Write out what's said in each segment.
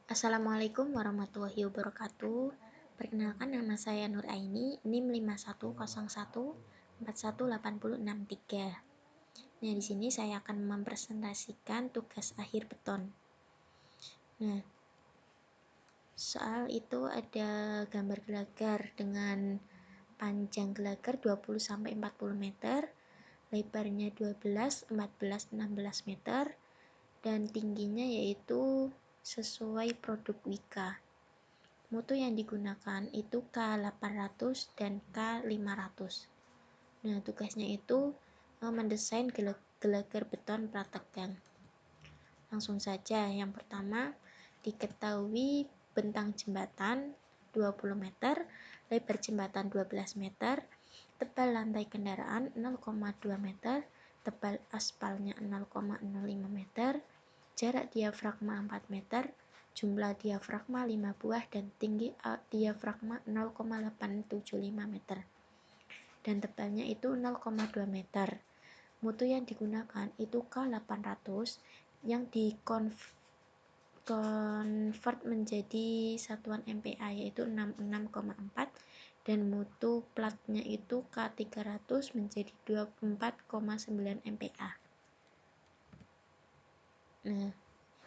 Assalamualaikum warahmatullahi wabarakatuh. Perkenalkan, nama saya Nur Aini, NIM 5101418063. Nah, di sini saya akan mempresentasikan tugas akhir beton. Nah, soal itu ada gambar gelagar dengan panjang gelagar 20-40 meter, lebarnya 12, 14, 16 meter, dan tingginya yaitu sesuai produk Wika. Mutu yang digunakan itu K800 dan K500. Nah, tugasnya itu mendesain gelagar beton plat tegang. Langsung saja, yang pertama diketahui bentang jembatan 20 meter, lebar jembatan 12 meter, tebal lantai kendaraan 0,2 meter, tebal aspalnya 0,05 meter, jarak diafragma 4 meter, jumlah diafragma 5 buah, dan tinggi diafragma 0,875 meter, dan tebalnya itu 0,2 meter. Mutu yang digunakan itu K800 yang dikonvert menjadi satuan MPa yaitu 66,4, dan mutu platnya itu K300 menjadi 24,9 MPa. Nah,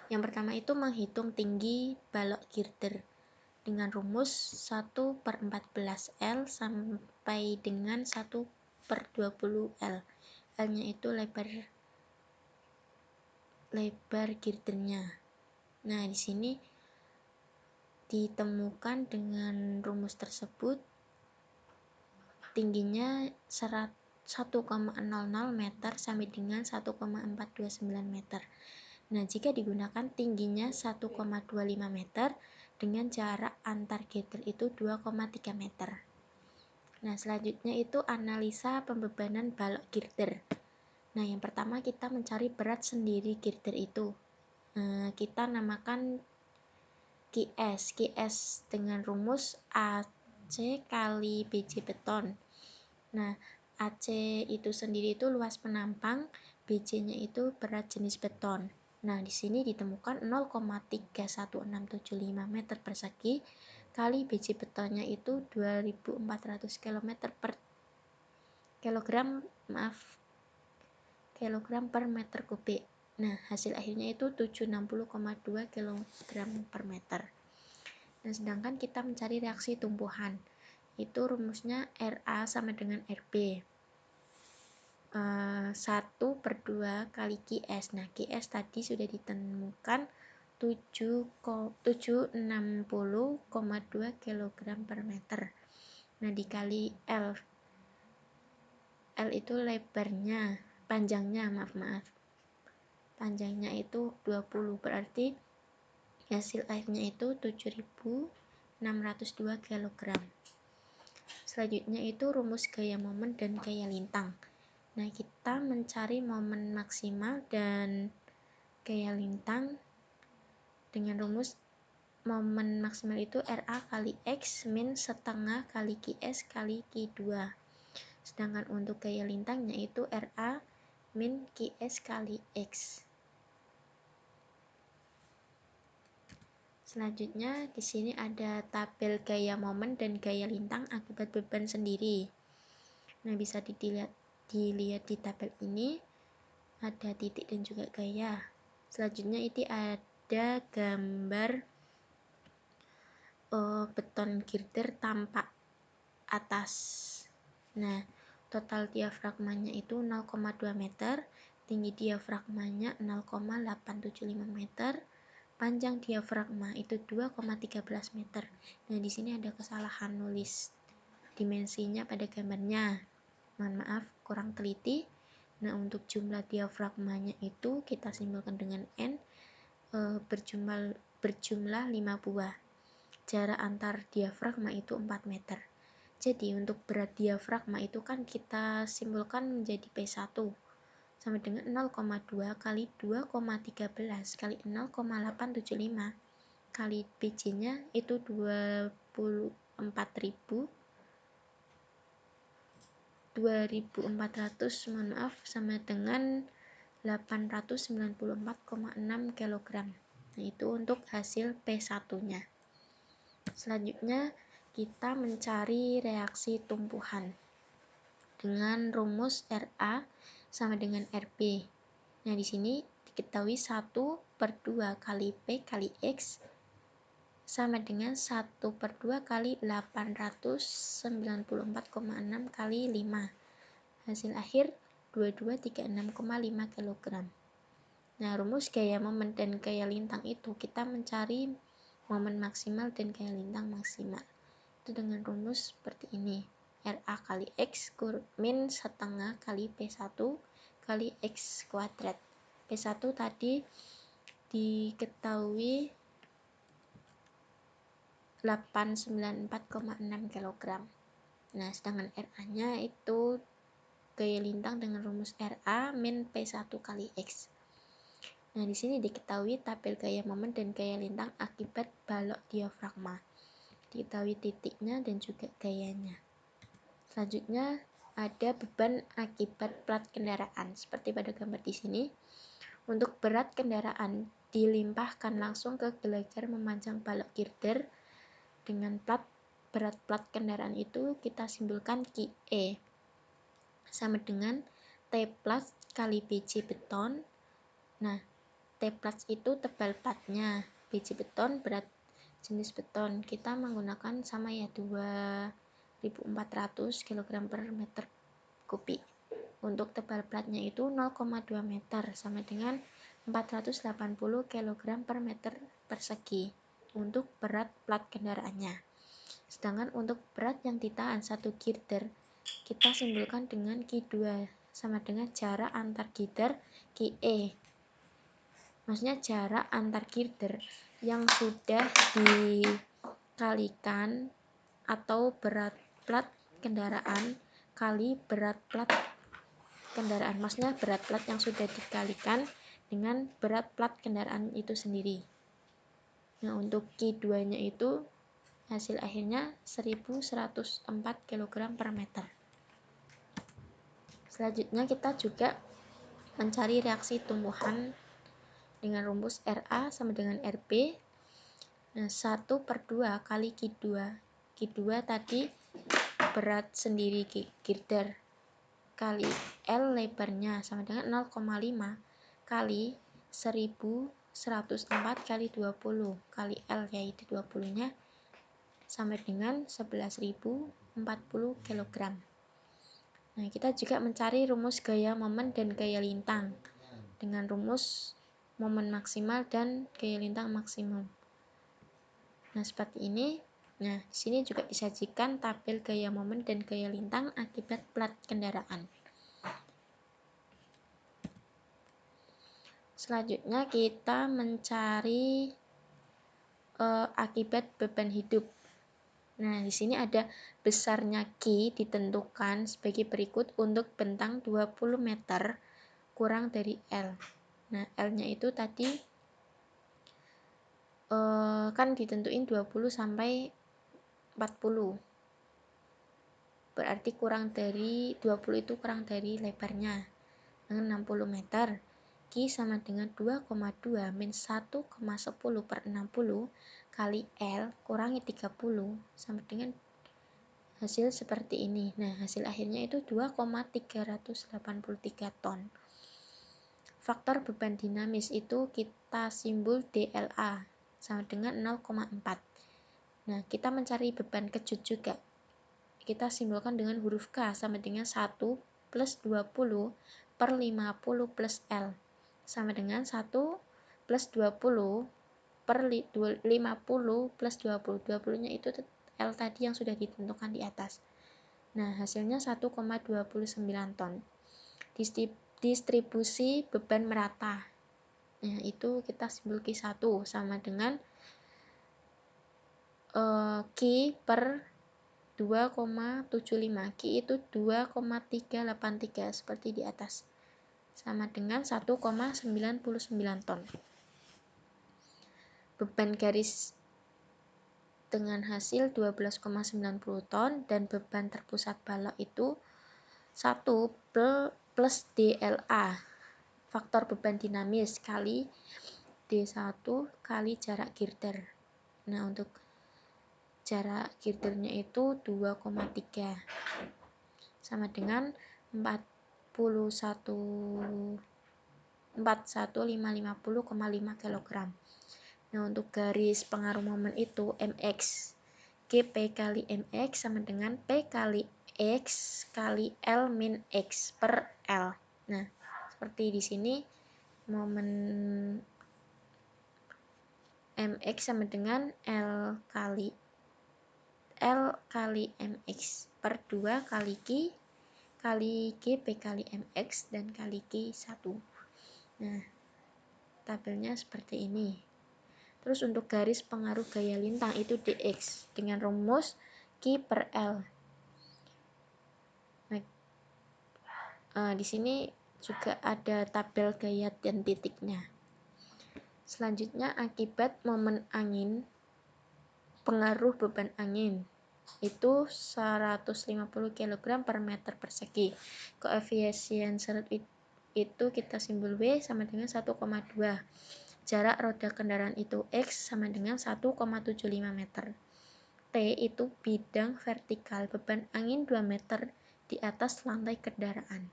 yang pertama itu menghitung tinggi balok girder dengan rumus 1/14 L sampai dengan 1/20 L. L-nya itu lebar girdernya. Nah, di sini ditemukan dengan rumus tersebut tingginya 1,00 meter sampai dengan 1,429 meter. Nah, jika digunakan tingginya 1,25 meter dengan jarak antar girder itu 2,3 meter. Nah, selanjutnya itu analisa pembebanan balok girder. Nah, yang pertama kita mencari berat sendiri girder itu. Kita namakan QS dengan rumus AC kali BJ beton. Nah, AC itu sendiri itu luas penampang, BJ-nya itu berat jenis beton. Nah, di sini ditemukan 0,31675 meter persegi kali BJ betonnya itu 2400 kilogram per meter kubik. Nah, hasil akhirnya itu 760,2 kg per meter. Nah, sedangkan kita mencari reaksi tumpuhan, itu rumusnya RA sama dengan RB. 1/2 kali QS. Nah, QS tadi sudah ditemukan 760,2 kg per meter. Nah, dikali L. L itu panjangnya itu 20, berarti hasil akhirnya itu 7.602 kg. Selanjutnya itu rumus gaya momen dan gaya lintang. Nah, kita mencari momen maksimal dan gaya lintang dengan rumus momen maksimal itu RA kali X min setengah kali QS kali Q2. Sedangkan untuk gaya lintangnya itu RA min QS kali X. Selanjutnya di sini ada tabel gaya momen dan gaya lintang akibat beban sendiri. Nah, bisa dilihat di tabel ini ada titik dan juga gaya. Selanjutnya ini ada gambar beton girder tampak atas. Nah, total diafragmanya itu 0,2 meter, tinggi diafragmanya 0,875 meter, panjang diafragma itu 2,13 meter. Nah, di sini ada kesalahan nulis dimensinya pada gambarnya. Mohon maaf, kurang teliti. Nah, untuk jumlah diafragmanya itu kita simbolkan dengan N, berjumlah 5 buah. Jarak antar diafragma itu 4 meter. Jadi untuk berat diafragma itu kan kita simbolkan menjadi P1 sama dengan 0,2 kali 2,13 kali 0,875 kali BJ-nya itu 2400 sama dengan 894,6 kg. Nah, itu untuk hasil P1-nya. Selanjutnya kita mencari reaksi tumpuhan dengan rumus RA sama dengan RB. Nah, di sini diketahui 1/2 kali P kali X sama dengan 1/2 kali 894,6 kali 5. Hasil akhir 2236,5 kg. Nah, rumus gaya momen dan gaya lintang itu kita mencari momen maksimal dan gaya lintang maksimal. Itu dengan rumus seperti ini. RA kali X min setengah kali P1 kali X kuadrat. P1 tadi diketahui 894,6 kg. Nah, sedangkan RA-nya itu gaya lintang dengan rumus RA min P1 kali X. Nah, di sini diketahui tabel gaya momen dan gaya lintang akibat balok diafragma. Diketahui titiknya dan juga gayanya. Selanjutnya ada beban akibat plat kendaraan. Seperti pada gambar di sini. Untuk berat kendaraan dilimpahkan langsung ke gelagar memanjang balok girder dengan berat plat kendaraan itu kita simbolkan QE sama dengan T plat kali BJ beton. Nah, T plat itu tebal platnya, BJ beton berat jenis beton. Kita menggunakan sama ya 2400 kg per meter kubik. Untuk tebal platnya itu 0,2 meter sama dengan 480 kg per meter persegi untuk berat plat kendaraannya. Sedangkan untuk berat yang ditahan satu girder kita simbolkan dengan Q2 sama dengan jarak antar girder QE. Maksudnya jarak antar girder yang sudah dikalikan atau berat plat kendaraan kali berat plat kendaraan. Maksudnya berat plat yang sudah dikalikan dengan berat plat kendaraan itu sendiri. Nah, untuk Q2-nya itu hasil akhirnya 1104 kg per meter. Selanjutnya kita juga mencari reaksi tumbuhan dengan rumus RA sama dengan RB. Nah, 1/2 kali Q2. Q2 tadi berat sendiri girder kali L lebarnya sama dengan 0,5 kali 1104 kali 20 kali L, yaitu 20-nya sama dengan 11.040 kg. Nah, kita juga mencari rumus gaya momen dan gaya lintang dengan rumus momen maksimal dan gaya lintang maksimum. Nah, seperti ini. Nah, di sini juga disajikan tabel gaya momen dan gaya lintang akibat plat kendaraan. Selanjutnya kita mencari akibat beban hidup. Nah, di sini ada besarnya Q ditentukan sebagai berikut untuk bentang 20 meter kurang dari L. Nah, L-nya itu tadi kan ditentuin 20 sampai 40. Berarti kurang dari 20 itu kurang dari lebarnya dengan 60 meter. Q sama dengan 2,2 min 1,10 per 60 kali L kurangi 30 sama dengan hasil seperti ini. Nah, hasil akhirnya itu 2,383 ton. Faktor beban dinamis itu kita simbol DLA sama dengan 0,4. Nah, kita mencari beban kejut juga. Kita simbolkan dengan huruf K sama dengan 1 plus 20 per 50 plus L sama dengan 1 plus 20 per 50 plus 20. 20-nya itu L tadi yang sudah ditentukan di atas. Nah, hasilnya 1,29 ton. Distribusi beban merata. Nah, itu kita simbol Q1 sama dengan Q per 2,75. Q itu 2,383 seperti di atas. Sama dengan 1,99 ton. Beban garis dengan hasil 12,90 ton dan beban terpusat balok itu 1 plus DLA faktor beban dinamis kali D1 kali jarak girder. Nah, untuk jarak girdernya itu 2,3 sama dengan 41550,5 kg. Nah, untuk garis pengaruh momen itu mx, GP kali mx sama dengan P kali x kali L min x per L. Nah, seperti di sini momen mx sama dengan L kali mx per 2 kali Q kali GP kali mx dan kali Q1. Nah, tabelnya seperti ini. Terus untuk garis pengaruh gaya lintang itu dx dengan rumus Q per L. Nah, di sini juga ada tabel gaya dan titiknya. Selanjutnya akibat momen angin, pengaruh beban angin itu 150 kg per meter persegi. Koefisien seret itu kita simbol W sama dengan 1,2. Jarak roda kendaraan itu X sama dengan 1,75 meter. T itu bidang vertikal, beban angin 2 meter di atas lantai kendaraan.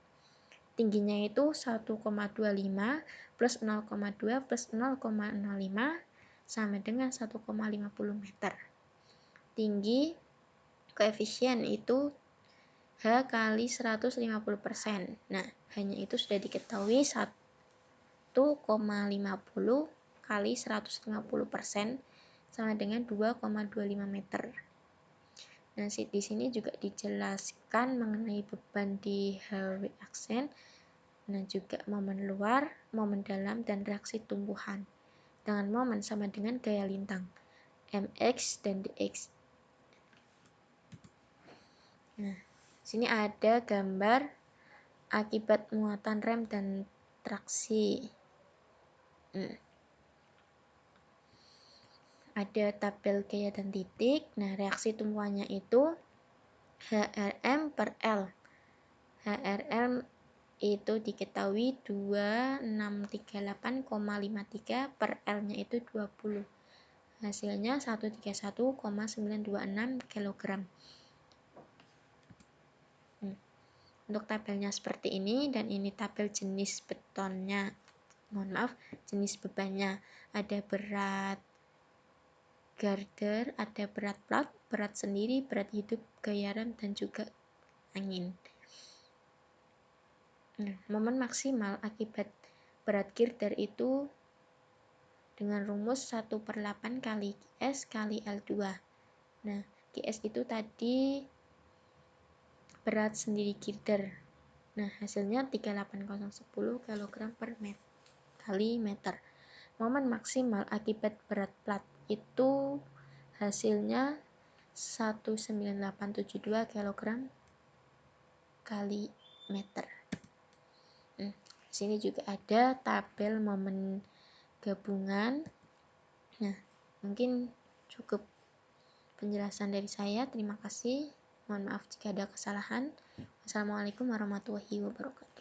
Tingginya itu 1,25 plus 0,2 plus 0,05 sama dengan 1,50 meter. Tinggi koefisien itu H kali 150%. Nah, hanya itu sudah diketahui 1,50 kali 150% sama dengan 2,25 meter. Nah, di sini juga dijelaskan mengenai beban di HW aksen. Nah, juga momen luar, momen dalam, dan reaksi tumbuhan. Dengan momen sama dengan gaya lintang, mx dan dx. Nah, sini ada gambar akibat muatan rem dan traksi. Ada tabel gaya dan titik. Nah, reaksi tumbuhannya itu HRM per L. HRM itu diketahui 2638,53 per L-nya itu 20. Hasilnya 131,926 kg. Untuk tabelnya seperti ini, dan ini tabel jenis betonnya. Mohon maaf, jenis bebannya. Ada berat girder, ada berat plat, berat sendiri, berat hidup, gaya rem, dan juga angin. Momen maksimal akibat berat girder itu dengan rumus 1/8 kali Gs kali L2. Nah, Gs itu tadi berat sendiri girder. Nah, hasilnya 38010 kg per kali meter. Momen maksimal akibat berat plat itu hasilnya 19872 kg kali meter. Di sini juga ada tabel momen gabungan. Nah, mungkin cukup penjelasan dari saya. Terima kasih. Mohon maaf jika ada kesalahan. Wassalamualaikum warahmatullahi wabarakatuh.